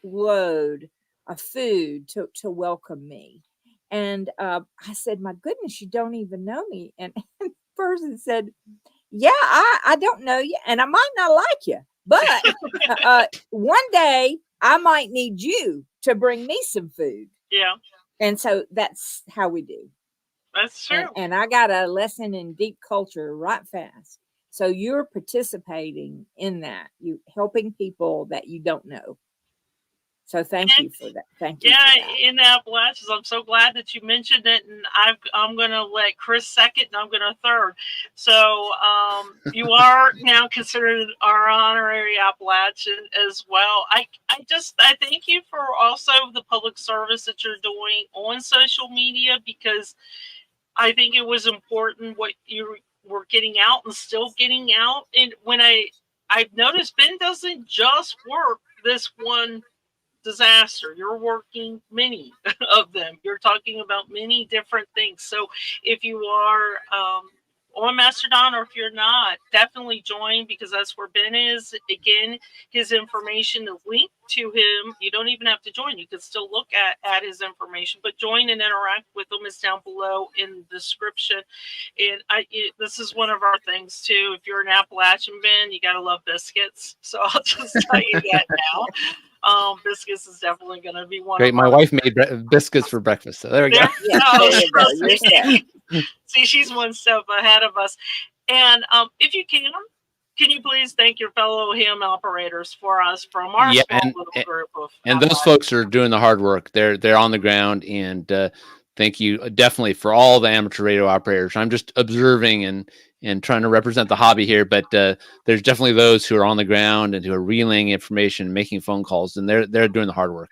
load of food to welcome me, and I said, "My goodness, you don't even know me." And the person said, "Yeah, I don't know you, and I might not like you, but one day I might need you to bring me some food." Yeah. And so that's how we do. That's true. And I got a lesson in deep culture right fast. So you're participating in that. You helping people that you don't know. So thank you for that. Thank you. Yeah, in the Appalachians, I'm so glad that you mentioned it, and I'm going to let Chris second, and I'm going to third. So you are now considered our honorary Appalachian as well. I thank you for also the public service that you're doing on social media, because I think it was important what you were getting out and still getting out. And when I've noticed Ben doesn't just work this one disaster. You're working many of them. You're talking about many different things. So if you are on Mastodon, or if you're not, definitely join, because that's where Ben is. Again, his information, the link to him, you don't even have to join. You can still look at his information, but join and interact with him is down below in the description. And this is one of our things too. If you're an Appalachian, Ben, you got to love biscuits. So I'll just tell you that now. Biscuits is definitely going to be one. Great. Of My wife made biscuits for breakfast. So there we go. Yeah, there you go. You're set. See, she's one step ahead of us. And if you can you please thank your fellow ham operators for us from our small little group of. And those folks are doing the hard work. They're on the ground, and thank you definitely for all the amateur radio operators. I'm just observing and trying to represent the hobby here, but there's definitely those who are on the ground and who are relaying information, making phone calls, and they're doing the hard work.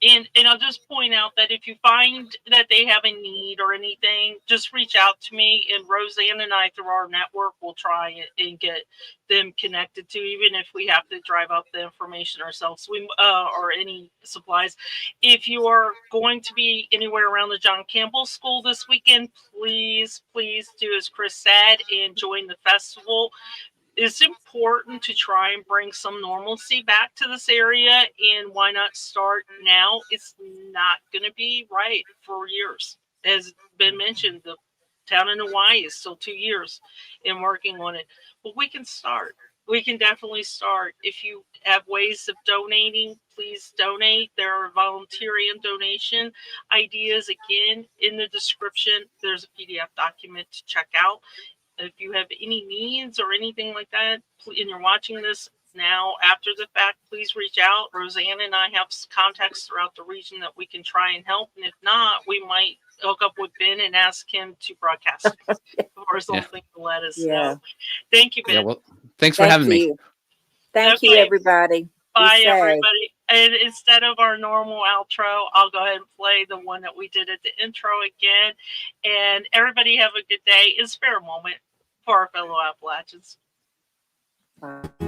And I'll just point out that if you find that they have a need or anything, just reach out to me, and Rosann and I, through our network, will try and get them connected to, even if we have to drive out the information ourselves, or any supplies. If you are going to be anywhere around the John Campbell School this weekend, please do as Chris said and join the festival. It's important to try and bring some normalcy back to this area, and why not start now? It's not going to be right for years. As been mentioned, the town in Hawaii is still 2 years in working on it, but we can start. We can definitely start. If you have ways of donating, please donate. There are volunteer and donation ideas, again, in the description. There's a PDF document to check out. If you have any needs or anything like that, and you're watching this now after the fact, please reach out. Rosann and I have contacts throughout the region that we can try and help. And if not, we might hook up with Ben and ask him to broadcast or something to let us know. Thank you, Ben. Yeah, well, thanks for having me. Thank you, everybody. Bye, everybody. And instead of our normal outro, I'll go ahead and play the one that we did at the intro again. And everybody have a good day. It's a fair moment for our fellow Appalachians. Bye.